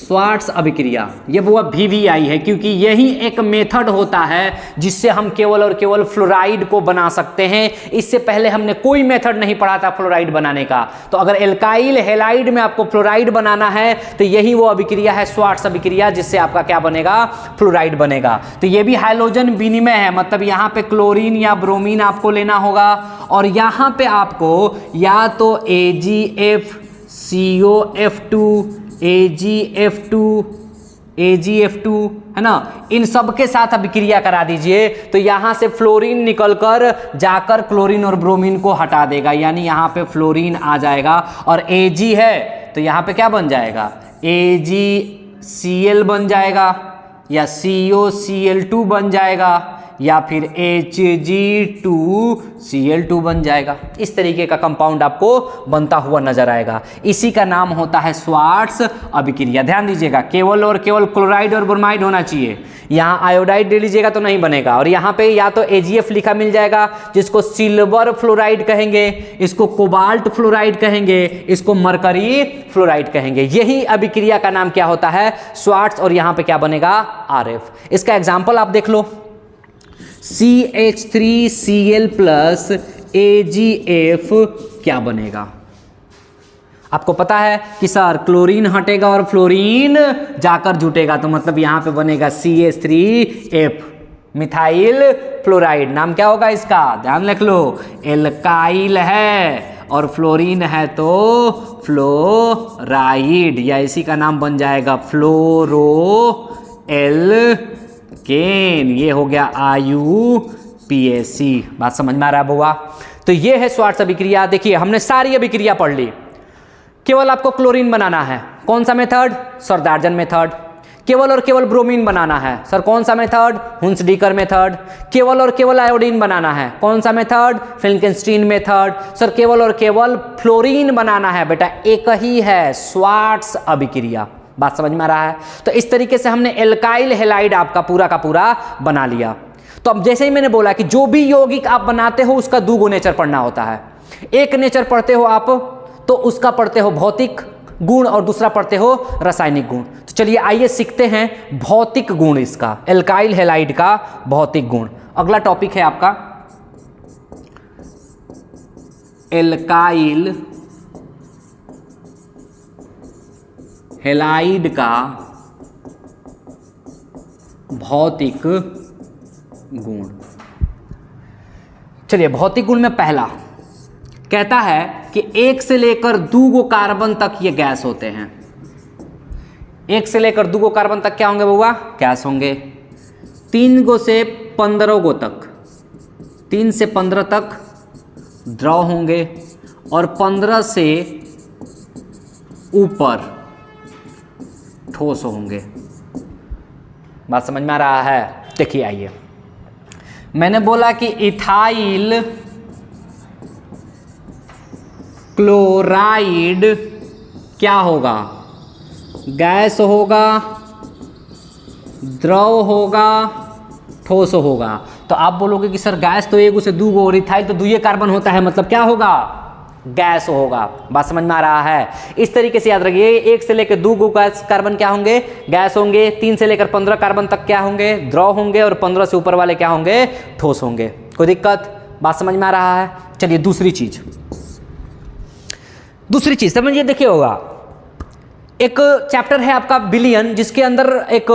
स्वार्ट्स अभिक्रिया ये बुआ VVI है, क्योंकि यही एक मेथड होता है जिससे हम केवल और केवल फ्लोराइड को बना सकते हैं। इससे पहले हमने कोई मेथड नहीं पढ़ा था फ्लोराइड बनाने का। तो अगर एल्काइल हैलाइड में आपको फ्लोराइड बनाना है तो यही वो अभिक्रिया है, स्वार्ट्स अभिक्रिया, जिससे आपका क्या बनेगा, फ्लोराइड बनेगा। तो ये भी हैलोजन विनिमय है, मतलब यहाँ पे क्लोरीन या ब्रोमीन आपको लेना होगा, और यहाँ पे आपको या तो AgFCOF2 AgF2 है ना, इन सब के साथ अभिक्रिया करा दीजिए। तो यहां से फ्लोरीन निकलकर जाकर क्लोरीन और ब्रोमीन को हटा देगा, यानी यहां पे फ्लोरीन आ जाएगा। और Ag है तो यहां पे क्या बन जाएगा, AgCl बन जाएगा, या COCl2 बन जाएगा, या फिर Hg2Cl2 बन जाएगा। इस तरीके का कंपाउंड आपको बनता हुआ नजर आएगा। इसी का नाम होता है श्वार्ट्ज अभिक्रिया। ध्यान दीजिएगा, केवल और केवल क्लोराइड और ब्रोमाइड होना चाहिए। यहाँ आयोडाइड ले लीजिएगा तो नहीं बनेगा, और यहाँ पे या तो AgF लिखा मिल जाएगा जिसको सिल्वर फ्लोराइड कहेंगे, इसको कोबाल्ट फ्लोराइड कहेंगे, इसको मरकरी फ्लोराइड कहेंगे। यही अभिक्रिया का नाम क्या होता है? श्वार्ट्ज। और यहाँ पे क्या बनेगा? RF। इसका एग्जाम्पल आप देख लो, CH3Cl प्लस AgF क्या बनेगा? आपको पता है कि सर क्लोरीन हटेगा और फ्लोरीन जाकर जुटेगा, तो मतलब यहां पे बनेगा CH3F, मिथाइल फ्लोराइड। नाम क्या होगा इसका? ध्यान रख लो, एल्काइल है और फ्लोरीन है तो फ्लोराइड, या इसी का नाम बन जाएगा फ्लोरो एल्केन। ये हो गया IUPAC। बात समझ में आ रहा है बुआ? तो ये है श्वार्ट्ज अभिक्रिया। देखिए हमने सारी अभिक्रिया पढ़ ली, केवल आपको क्लोरीन बनाना है। कौन सा मेथड? Sir डार्जन method. केवल और केवल ब्रोमीन बनाना है। सर कौन सा मेथड? हुंस-डीकर मेथड। केवल और केवल आयोडीन बनाना है। कौन सा मेथड? फिल्केंस्टीन मेथड। सर केवल और केवल फ्लोरीन बनाना है। बेटा एक ही है, श्वार्ट्ज अभिक्रिया। बात समझ में आ रहा है? तो इस तरीके से हमने एल्काइल हैलाइड आपका पूरा का पूरा बना लिया। तो अब जैसे ही मैंने बोला कि जो भी यौगिक आप बनाते हो उसका दो नेचर पढ़ना होता है। एक नेचर पढ़ते हो आप तो उसका पढ़ते हो भौतिक गुण और दूसरा पढ़ते हो रासायनिक गुण। तो चलिए आइए सीखते हैं भौतिक गुण इसका, एल्काइल हैलाइड का भौतिक गुण। अगला टॉपिक है आपका एल्काइल हैलाइड का भौतिक गुण। चलिए भौतिक गुण में पहला कहता है कि 1 से लेकर 2 कार्बन तक ये गैस होते हैं। 1 से लेकर 2 कार्बन तक क्या होंगे बउआ? गैस होंगे। 3 से 15 तक, 3 से 15 तक द्रव होंगे, और 15 से ऊपर ठोस होंगे। बात समझ में आ रहा है? देखिए आइए, मैंने बोला कि इथाइल क्लोराइड क्या होगा? गैस होगा, द्रव होगा, ठोस होगा। तो आप बोलोगे कि सर गैस तो 1 से 2 और इथाइल तो 2 कार्बन होता है, मतलब क्या होगा? गैस होगा। बात समझ में आ रहा है? इस तरीके से याद रखिए, 1 से लेकर 2 कार्बन क्या होंगे? गैस होंगे। 3 से लेकर 15 कार्बन तक क्या होंगे? द्रव होंगे, और 15 से ऊपर वाले क्या होंगे? ठोस होंगे। कोई दिक्कत? बात समझ में आ रहा है? चलिए दूसरी चीज समझिए। देखिए होगा एक चैप्टर है आपका बिलियन, जिसके अंदर एक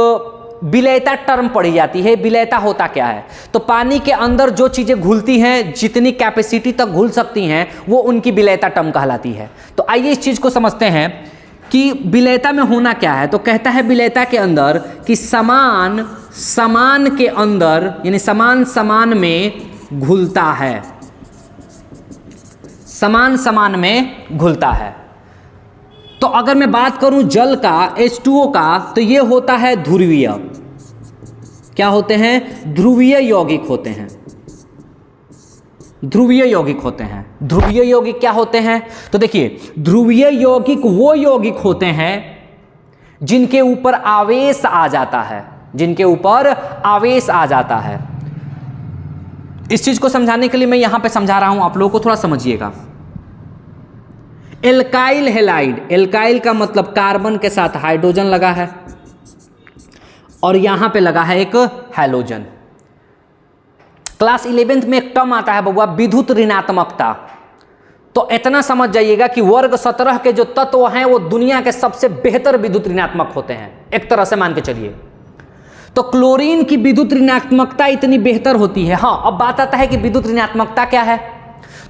विलयता टर्म पढ़ी जाती है। विलयता होता क्या है? तो पानी के अंदर जो चीजें घुलती हैं, जितनी कैपेसिटी तक घुल सकती हैं, वो उनकी विलयता टर्म कहलाती है। तो आइए इस चीज को समझते हैं कि विलयता में होना क्या है। तो कहता है विलयता के अंदर कि समान समान के अंदर, यानी समान समान में घुलता है, समान समान में घुलता है। तो अगर मैं बात करूं जल का, H2O का, तो ये होता है ध्रुवीय। क्या होते हैं? ध्रुवीय यौगिक होते हैं। ध्रुवीय यौगिक होते हैं। ध्रुवीय यौगिक क्या होते हैं? तो देखिए ध्रुवीय यौगिक वो यौगिक होते हैं जिनके ऊपर आवेश आ जाता है, जिनके ऊपर आवेश आ जाता है। इस चीज को समझाने के लिए मैं यहां पे समझा रहा हूं, आप लोगों को थोड़ा समझिएगा। एल्काइल हैलाइड, एल्काइल का मतलब कार्बन के साथ हाइड्रोजन लगा है, और यहां पे लगा है एक हैलोजन। क्लास 11th में एक टर्म आता है बबुआ, विद्युत ऋणात्मकता। तो इतना समझ जाइएगा कि वर्ग 17 के जो तत्व हैं वो दुनिया के सबसे बेहतर विद्युत ऋणात्मक होते हैं, एक तरह से मान के चलिए। तो क्लोरीन की विद्युत ऋणात्मकता इतनी बेहतर होती है। हाँ, अब बात आता है कि विद्युत ऋणात्मकता क्या है।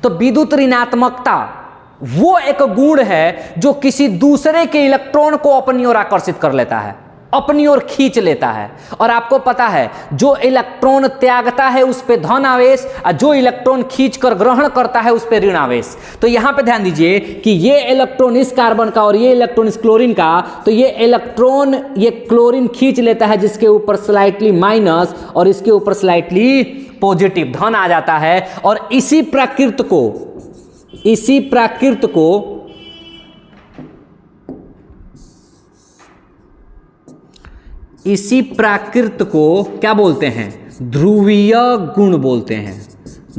तो विद्युत ऋणात्मकता वो एक गुण है जो किसी दूसरे के इलेक्ट्रॉन को अपनी ओर आकर्षित कर लेता है। अपनी ओर खींच लेता है। और आपको पता है जो इलेक्ट्रॉन त्यागता है उस पे धन आवेश और जो इलेक्ट्रॉन खींचकर ग्रहण करता है उस पे ऋण आवेश। तो यहां पे ध्यान दीजिए कि ये इलेक्ट्रॉन इस कार्बन का और ये इलेक्ट्रॉन इस क्लोरीन का, तो ये इलेक्ट्रॉन ये क्लोरीन खींच लेता है जिसके ऊपर स्लाइटली माइनस और इसके ऊपर स्लाइटली पॉजिटिव धन आ जाता है। और इसी प्राकृत को क्या बोलते हैं? ध्रुवीय गुण बोलते हैं।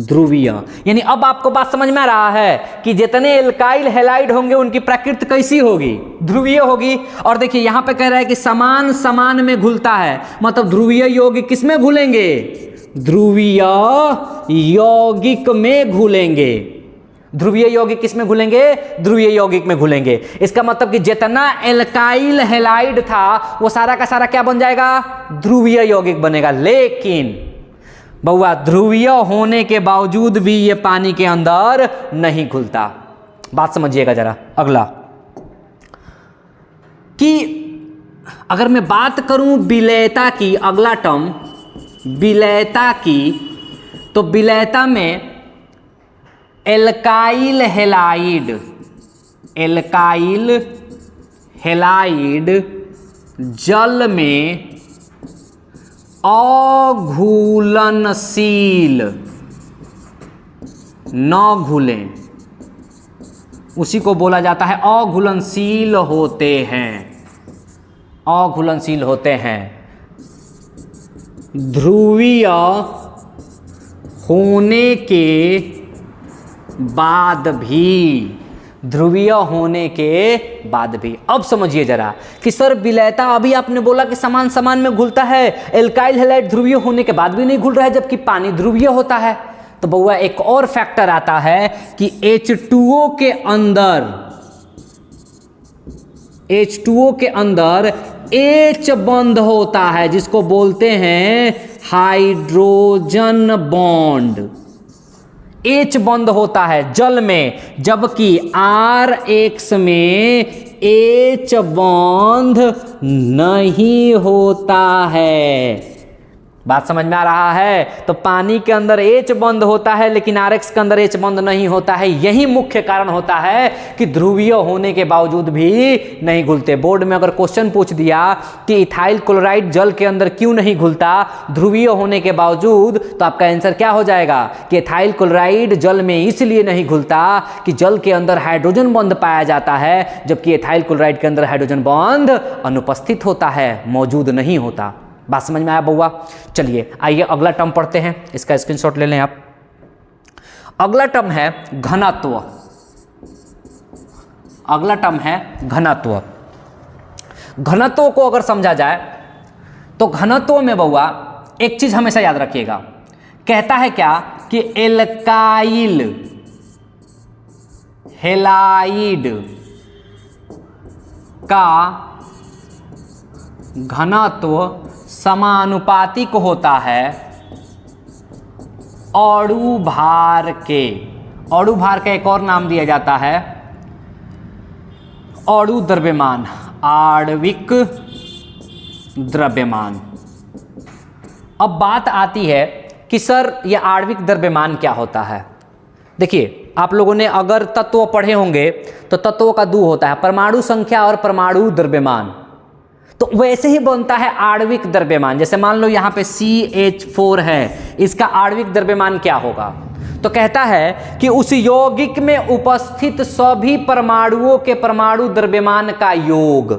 ध्रुवीय यानी अब आपको बात समझ में आ रहा है कि जितने एल्काइल हैलाइड होंगे उनकी प्रकृति कैसी होगी? ध्रुवीय होगी। और देखिए यहां पे कह रहा है कि समान समान में घुलता है, मतलब ध्रुवीय यौगिक किसमें घुलेंगे? ध्रुवीय यौगिक में घुलेंगे। ध्रुवीय यौगिक किसमें घुलेंगे? ध्रुवीय यौगिक में घुलेंगे। इसका मतलब कि जितना एल्काइल हैलाइड था वो सारा का सारा क्या बन जाएगा? ध्रुवीय यौगिक बनेगा। लेकिन बहुआ ध्रुवीय होने के बावजूद भी ये पानी के अंदर नहीं घुलता। बात समझिएगा जरा। अगला कि अगर मैं बात करूं विलयता की, अगला टर्म विलयता की, तो विलयता में एल्काइल हैलाइड जल में अघुलनशील न घुलें, उसी को बोला जाता है अघुलनशील होते हैं। अघुलनशील होते हैं। ध्रुवीय होने के बाद भी, ध्रुवीय होने के बाद भी। अब समझिए जरा कि सर विलयता, अभी आपने बोला कि समान समान में घुलता है, एल्काइल हैलाइड ध्रुवीय होने के बाद भी नहीं घुल रहा है जबकि पानी ध्रुवीय होता है। तो बउआ एक और फैक्टर आता है कि H2O के अंदर H बंध होता है जिसको बोलते हैं हाइड्रोजन बॉन्ड। H बंद होता है जल में, जबकि RX में H बंद नहीं होता है। बात समझ में आ रहा है? तो पानी के अंदर H बंद होता है लेकिन RX के अंदर H बंद नहीं होता है। यही मुख्य कारण होता है कि ध्रुवीय होने के बावजूद भी नहीं घुलते। बोर्ड में अगर क्वेश्चन पूछ दिया कि इथाइल क्लोराइड जल के अंदर क्यों नहीं घुलता ध्रुवीय होने के बावजूद, तो आपका आंसर क्या हो जाएगा कि इथाइल क्लोराइड जल में इसलिए नहीं घुलता कि जल के अंदर हाइड्रोजन बॉन्ड पाया जाता है, जबकि इथाइल क्लोराइड के अंदर हाइड्रोजन बॉन्ड अनुपस्थित होता है, मौजूद नहीं होता। बात समझ में आया बउआ? चलिए आइए अगला टर्म पढ़ते हैं, इसका स्क्रीनशॉट ले लें आप। अगला टर्म है घनत्व। अगला टर्म है घनत्व। घनत्व को अगर समझा जाए तो घनत्व में बउआ एक चीज हमेशा याद रखिएगा, कहता है क्या कि एल्काइल हैलाइड का घनत्व समानुपातिक होता है अणु भार के। अणु भार का एक और नाम दिया जाता है अणु द्रव्यमान, आणविक द्रव्यमान। अब बात आती है कि सर यह आणविक द्रव्यमान क्या होता है? देखिए आप लोगों ने अगर तत्व पढ़े होंगे तो तत्वों का दो होता है, परमाणु संख्या और परमाणु द्रव्यमान। तो वैसे ही बनता है आणविक द्रव्यमान। जैसे मान लो यहाँ पे CH4 है, इसका आणविक द्रव्यमान क्या होगा? तो कहता है कि उस यौगिक में उपस्थित सभी परमाणुओं के परमाणु द्रव्यमान का योग।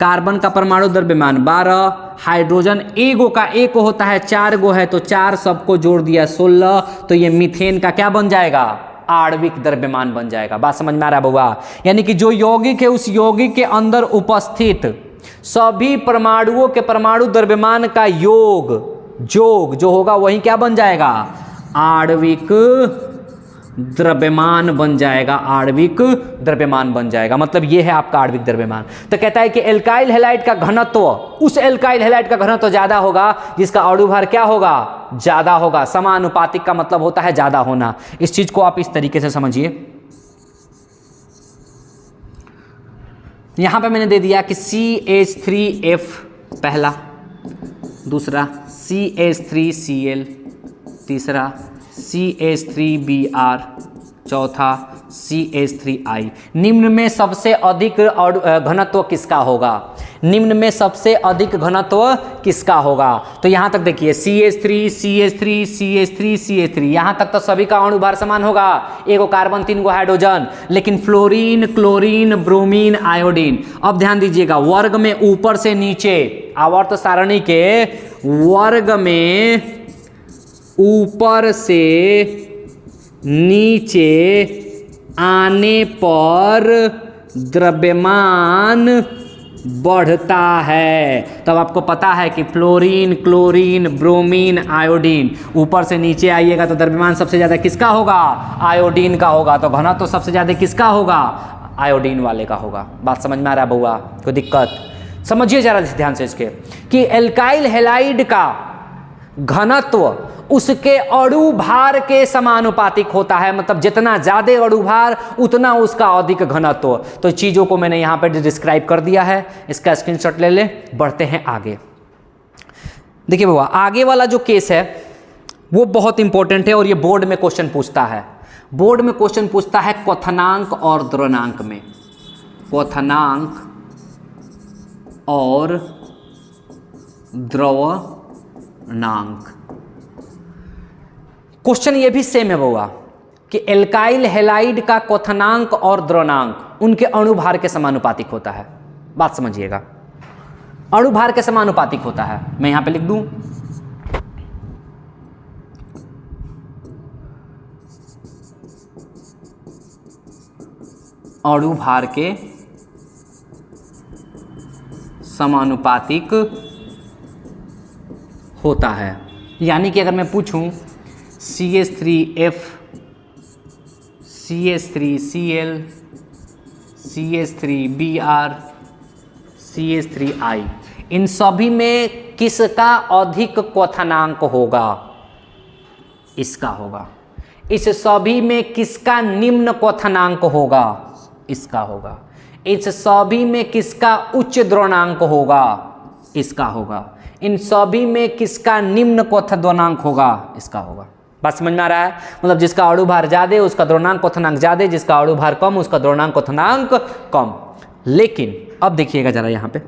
कार्बन का परमाणु द्रव्यमान 12, हाइड्रोजन एगो का एक होता है, 4 गो है तो 4 सबको जोड़ दिया 16, तो ये मीथेन का क्या बन जाएगा? आणविक द्रव्यमान बन जाएगा। बात समझ में आ रहा है बउआ? यानी कि जो यौगिक है उस यौगिक के अंदर उपस्थित सभी परमाणुओं के परमाणु द्रव्यमान का योग जो होगा वही क्या बन जाएगा? आणविक द्रव्यमान बन जाएगा। आणविक द्रव्यमान बन जाएगा, मतलब ये है आपका आणविक द्रव्यमान। तो कहता है कि एल्काइल हैलाइड का घनत्व, उस एल्काइल हैलाइड का घनत्व ज्यादा होगा जिसका अणु भार क्या होगा? ज्यादा होगा। समानुपातिक का मतलब होता है ज्यादा होना। इस चीज को आप इस तरीके से समझिए। यहाँ पे मैंने दे दिया कि CH3F पहला, दूसरा CH3Cl, तीसरा CH3Br, चौथा CH3I। निम्न में सबसे अधिक घनत्व किसका होगा? निम्न में सबसे अधिक घनत्व किसका होगा? तो यहाँ तक देखिए CH3 CH3 CH3 CH3, यहाँ तक तो सभी का अणु भार समान होगा, एगो कार्बन 3 गो हाइड्रोजन। लेकिन फ्लोरीन, क्लोरीन, ब्रोमीन, आयोडीन, अब ध्यान दीजिएगा, वर्ग में ऊपर से नीचे, आवर्त सारणी के वर्ग में ऊपर से नीचे आने पर द्रव्यमान बढ़ता है। तब आपको पता है कि फ्लोरीन, क्लोरीन, ब्रोमीन, आयोडीन, ऊपर से नीचे आइएगा तो द्रव्यमान सबसे ज़्यादा किसका होगा? आयोडीन का होगा। तो घनत्व तो सबसे ज़्यादा किसका होगा? आयोडीन वाले का होगा। बात समझ में आ रहा है बउआ? कोई दिक्कत? समझिए जरा ध्यान से इसके कि एल्काइल हैलाइड का घनत्व उसके अणु भार के समानुपातिक होता है, मतलब जितना ज्यादा अणु भार उतना उसका अधिक घनत्व। तो चीजों को मैंने यहां पे डिस्क्राइब कर दिया है, इसका स्क्रीनशॉट ले ले। बढ़ते हैं आगे। देखिए बाबा, आगे वाला जो केस है वो बहुत इंपॉर्टेंट है और ये बोर्ड में क्वेश्चन पूछता है। बोर्ड में क्वेश्चन पूछता है क्वथनांक और द्रवनांक में, क्वथनांक और द्रवनांक। क्वेश्चन ये भी सेम है बउआ कि एल्काइल हैलाइड का क्वथनांक और द्रवनांक उनके अणुभार के समानुपातिक होता है। बात समझिएगा, अणुभार के समानुपातिक होता है। मैं यहां पे लिख दूं अणुभार के समानुपातिक होता है। यानी कि अगर मैं पूछूं CH3F, CH3Cl, CH3Br, CH3I, इन सभी में किसका अधिक क्वथनांक होगा? इसका होगा। इस सभी में किसका निम्न क्वथनांक होगा? इसका होगा। इस सभी में किसका उच्च द्रवनांक होगा? इसका होगा। इन सभी में किसका निम्न क्वथनांक होगा? इसका होगा। बात समझ में आ रहा है? मतलब जिसका अणु भार ज्यादा उसका द्रवनांक क्वथनांक ज्यादा, जिसका अणु भार कम उसका द्रवनांक क्वथनांक कम। लेकिन अब देखिएगा जरा यहां पे,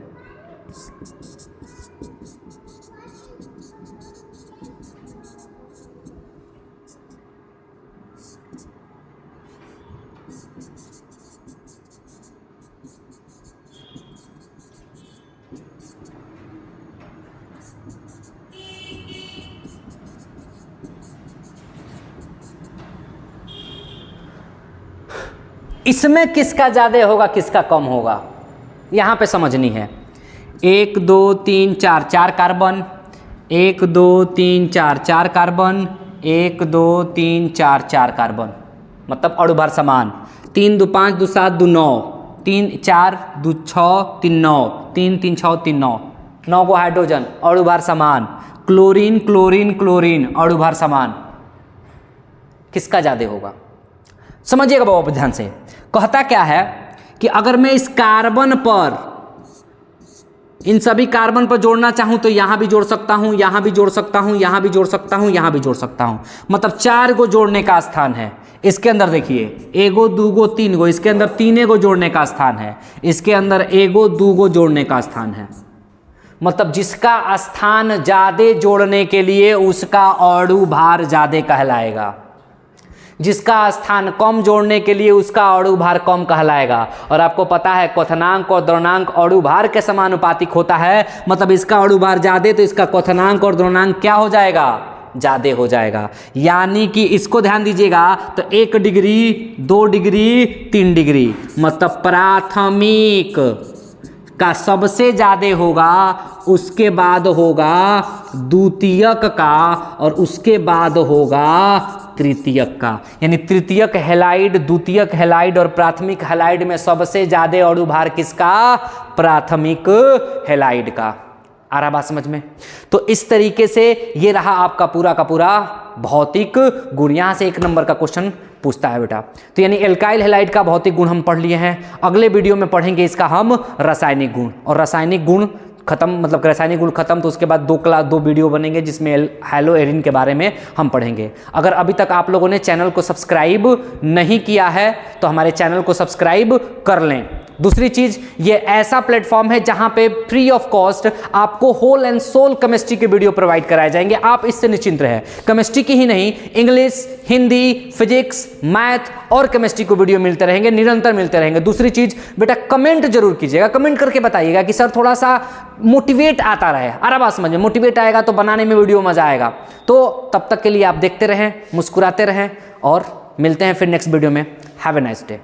इसमें किसका ज्यादा होगा किसका कम होगा यहां पे समझनी है। 1 2 3 4 4 कार्बन, 1 2 3 4 4 कार्बन, 1 2 3 4 4 कार्बन, मतलब अणुभार समान। 3 2 5 2 7 2 9, 3 4 2 6 3 9, 3 3 6 3 9, 9 गो हाइड्रोजन, अणुभार समान। क्लोरीन क्लोरीन क्लोरीन, अणुभार समान। किसका ज्यादा होगा? समझिएगा बाबा ध्यान से। कहता क्या है कि अगर मैं इस कार्बन पर, इन सभी कार्बन पर जोड़ना चाहूं तो यहां भी जोड़ सकता हूं, यहां भी जोड़ सकता हूं, यहां भी जोड़ सकता हूं, यहां भी जोड़ सकता हूं। मतलब 4 गो जोड़ने का स्थान है। इसके अंदर देखिए 1 गो 2 गो 3 गो, इसके अंदर 3 गो जोड़ने का स्थान है, इसके अंदर 1 गो 2 गो जोड़ने का स्थान है। मतलब जिसका स्थान ज्यादा जोड़ने के लिए उसका अणु भार ज्यादा कहलाएगा, जिसका स्थान कम जोड़ने के लिए उसका अणु भार कम कहलाएगा। और आपको पता है क्वथनांक और द्रवनांक अणु भार के समानुपातिक होता है। मतलब इसका अणु भार ज्यादा तो इसका क्वथनांक और द्रवनांक क्या हो जाएगा? ज्यादा हो जाएगा। यानी कि इसको ध्यान दीजिएगा तो 1 डिग्री 2 डिग्री 3 डिग्री, मतलब प्राथमिक का सबसे ज्यादा होगा, उसके बाद होगा द्वितीयक का, और उसके बाद होगा तृतीयक का। यानी तृतीयक हैलाइड, द्वितीयक हैलाइड और प्राथमिक हैलाइड में सबसे ज्यादा अणु भार किसका? प्राथमिक हैलाइड का। आ रहा बात समझ में? तो इस तरीके से ये रहा आपका पूरा का पूरा भौतिक गुण। यहां से 1 नंबर का क्वेश्चन पूछता है बेटा। तो यानी एल्काइल हैलाइड का भौतिक गुण हम पढ़ लिए हैं। अगले वीडियो में पढ़ेंगे इसका हम रासायनिक गुण, और रासायनिक गुण खत्म, मतलब रासायनिक गुण खत्म तो उसके बाद दो वीडियो बनेंगे जिसमें हैलोएरिन के बारे में हम पढ़ेंगे। अगर अभी तक आप लोगों ने चैनल को सब्सक्राइब नहीं किया है तो हमारे चैनल को सब्सक्राइब कर लें। दूसरी चीज, ये ऐसा प्लेटफॉर्म है जहां पे फ्री ऑफ कॉस्ट आपको होल एंड सोल केमिस्ट्री के वीडियो प्रोवाइड कराए जाएंगे। आप इससे निश्चिंत रहें। केमिस्ट्री की ही नहीं, इंग्लिश, हिंदी, फिजिक्स, मैथ और केमिस्ट्री को वीडियो मिलते रहेंगे, निरंतर मिलते रहेंगे। दूसरी चीज बेटा, कमेंट जरूर कीजिएगा, कमेंट करके बताइएगा कि सर थोड़ा सा मोटिवेट आता रहे। अरे बात समझे, मोटिवेट आएगा तो बनाने में वीडियो मजा आएगा। तो तब तक के लिए आप देखते रहें, मुस्कुराते रहें और मिलते हैं फिर नेक्स्ट वीडियो में। Have a nice day.